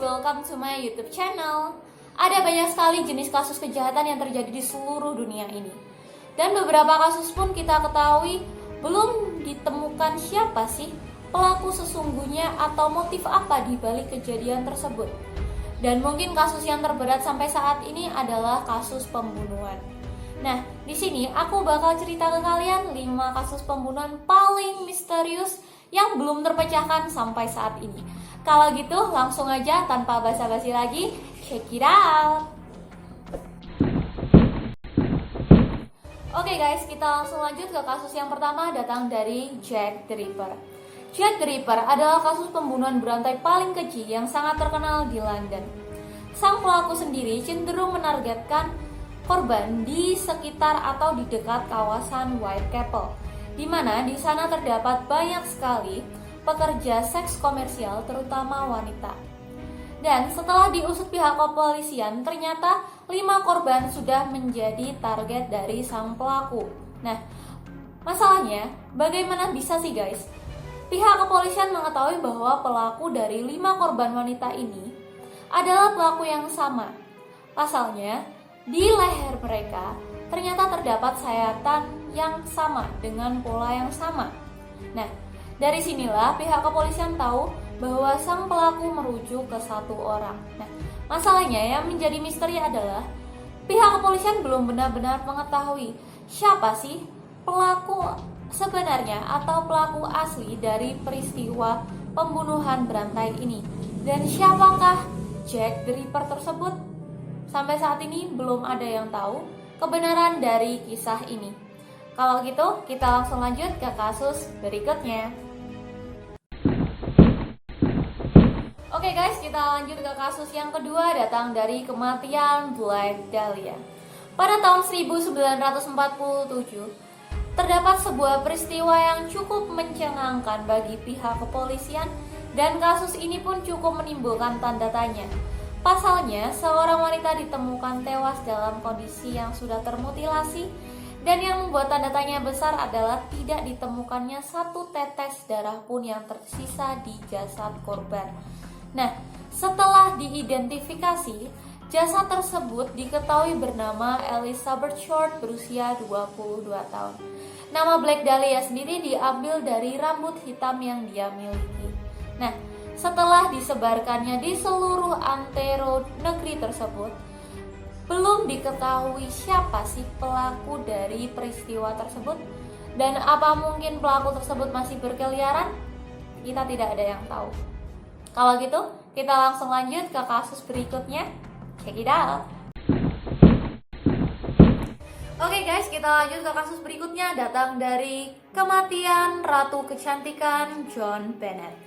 welcome to my YouTube channel. Ada banyak sekali jenis kasus kejahatan yang terjadi di seluruh dunia ini. Dan beberapa kasus pun kita ketahui belum ditemukan siapa sih pelaku sesungguhnya atau motif apa di balik kejadian tersebut. Dan mungkin kasus yang terberat sampai saat ini adalah kasus pembunuhan. Nah, di sini aku bakal cerita ke kalian 5 kasus pembunuhan paling misterius yang belum terpecahkan sampai saat ini. Kalau gitu langsung aja tanpa basa-basi lagi, check it out. Oke guys, kita langsung lanjut ke kasus yang pertama, datang dari Jack the Ripper. Jack the Ripper adalah kasus pembunuhan berantai paling keji yang sangat terkenal di London. Sang pelaku sendiri cenderung menargetkan korban di sekitar atau di dekat kawasan Whitechapel, di mana di sana terdapat banyak sekali pekerja seks komersial, terutama wanita. Dan setelah diusut pihak kepolisian, ternyata 5 korban sudah menjadi target dari sang pelaku. Nah, masalahnya bagaimana bisa sih guys? Pihak kepolisian mengetahui bahwa pelaku dari 5 korban wanita ini adalah pelaku yang sama. Pasalnya, di leher mereka ternyata terdapat sayatan yang sama dengan pola yang sama. Nah, dari sinilah pihak kepolisian tahu bahwa sang pelaku merujuk ke 1 orang. Nah, masalahnya yang menjadi misteri adalah pihak kepolisian belum benar-benar mengetahui siapa sih pelaku sebenarnya atau pelaku asli dari peristiwa pembunuhan berantai ini. Dan siapakah Jack the Ripper tersebut? Sampai saat ini belum ada yang tahu kebenaran dari kisah ini. Kalau gitu, kita langsung lanjut ke kasus berikutnya. Oke guys, kita lanjut ke kasus yang kedua, datang dari kematian Black Dahlia. Pada tahun 1947, terdapat sebuah peristiwa yang cukup mencengangkan bagi pihak kepolisian dan kasus ini pun cukup menimbulkan tanda tanya. Pasalnya, seorang wanita ditemukan tewas dalam kondisi yang sudah termutilasi dan yang membuat tanda tanya besar adalah tidak ditemukannya 1 tetes darah pun yang tersisa di jasad korban. Nah, setelah diidentifikasi, jasad tersebut diketahui bernama Elizabeth Short berusia 22 tahun. Nama Black Dahlia sendiri diambil dari rambut hitam yang dia miliki. Nah, setelah disebarkannya di seluruh antero negeri tersebut, belum diketahui siapa sih pelaku dari peristiwa tersebut dan apa mungkin pelaku tersebut masih berkeliaran? Kita tidak ada yang tahu. Kalau gitu, kita langsung lanjut ke kasus berikutnya. Check it out. Oke guys, kita lanjut ke kasus berikutnya, datang dari kematian Ratu Kecantikan John Bennett.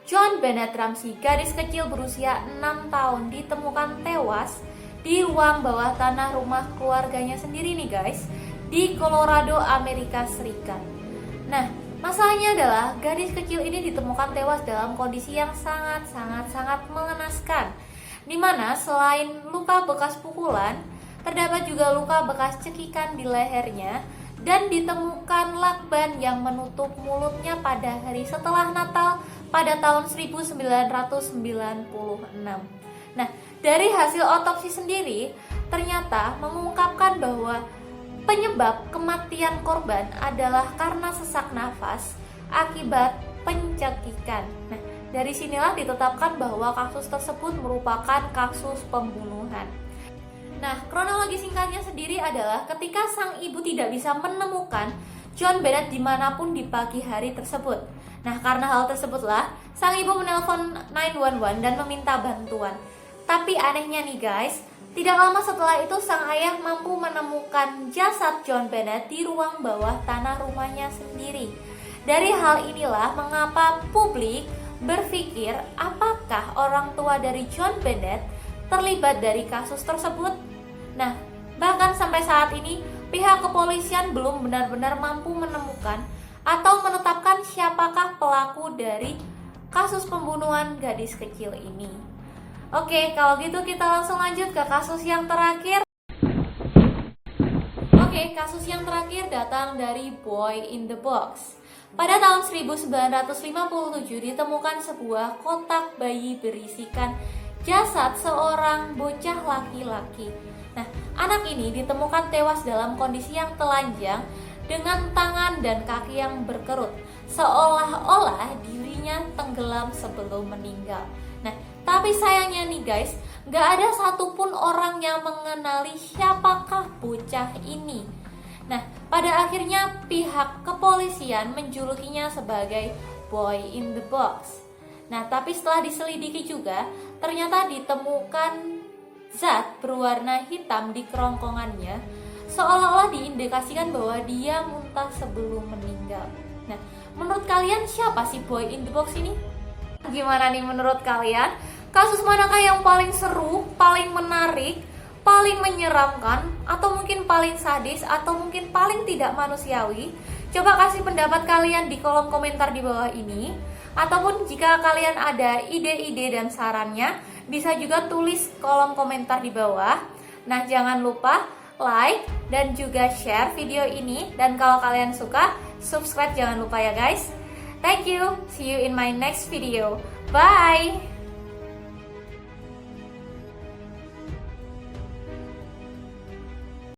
John Bennett Ramsey, gadis kecil berusia 6 tahun, ditemukan tewas di ruang bawah tanah rumah keluarganya sendiri nih guys, di Colorado, Amerika Serikat. Nah, masalahnya adalah gadis kecil ini ditemukan tewas dalam kondisi yang sangat mengenaskan, di mana selain luka bekas pukulan, terdapat juga luka bekas cekikan di lehernya dan ditemukan lakban yang menutup mulutnya pada hari setelah Natal pada tahun 1996. Nah, dari hasil otopsi sendiri ternyata mengungkapkan bahwa penyebab kematian korban adalah karena sesak nafas akibat pencekikan. Nah, dari sinilah ditetapkan bahwa kasus tersebut merupakan kasus pembunuhan. Nah, kronologi singkatnya sendiri adalah ketika sang ibu tidak bisa menemukan John Bennett dimanapun di pagi hari tersebut. Nah, karena hal tersebutlah sang ibu menelpon 911 dan meminta bantuan. Tapi anehnya nih guys, tidak lama setelah itu sang ayah mampu menemukan jasad John Bennett di ruang bawah tanah rumahnya sendiri. Dari hal inilah mengapa publik berpikir apakah orang tua dari John Bennett terlibat dari kasus tersebut. Nah, bahkan sampai saat ini pihak kepolisian belum benar-benar mampu menemukan atau menetapkan siapakah pelaku dari kasus pembunuhan gadis kecil ini. Oke, kalau gitu kita langsung lanjut ke kasus yang terakhir. Oke, kasus yang terakhir datang dari Boy in the Box. Pada tahun 1957 ditemukan sebuah kotak bayi berisikan jasad seorang bocah laki-laki. Nah, anak ini ditemukan tewas dalam kondisi yang telanjang dengan tangan dan kaki yang berkerut, seolah-olah dirinya tenggelam sebelum meninggal. Nah, tapi sayangnya nih guys, gak ada satupun orang yang mengenali siapakah bocah ini. Nah, pada akhirnya pihak kepolisian menjulukinya sebagai boy in the box. Nah, tapi setelah diselidiki juga, ternyata ditemukan zat berwarna hitam di kerongkongannya, seolah-olah diindikasikan bahwa dia muntah sebelum meninggal. Nah, menurut kalian siapa sih boy in the box ini? Gimana nih menurut kalian? Kasus manakah yang paling seru, paling menarik, paling menyeramkan, atau mungkin paling sadis, atau mungkin paling tidak manusiawi? Coba kasih pendapat kalian di kolom komentar di bawah ini. Ataupun jika kalian ada ide-ide dan sarannya, bisa juga tulis kolom komentar di bawah. Nah, jangan lupa like dan juga share video ini. Dan kalau kalian suka, subscribe jangan lupa ya guys. Thank you, see you in my next video. Bye!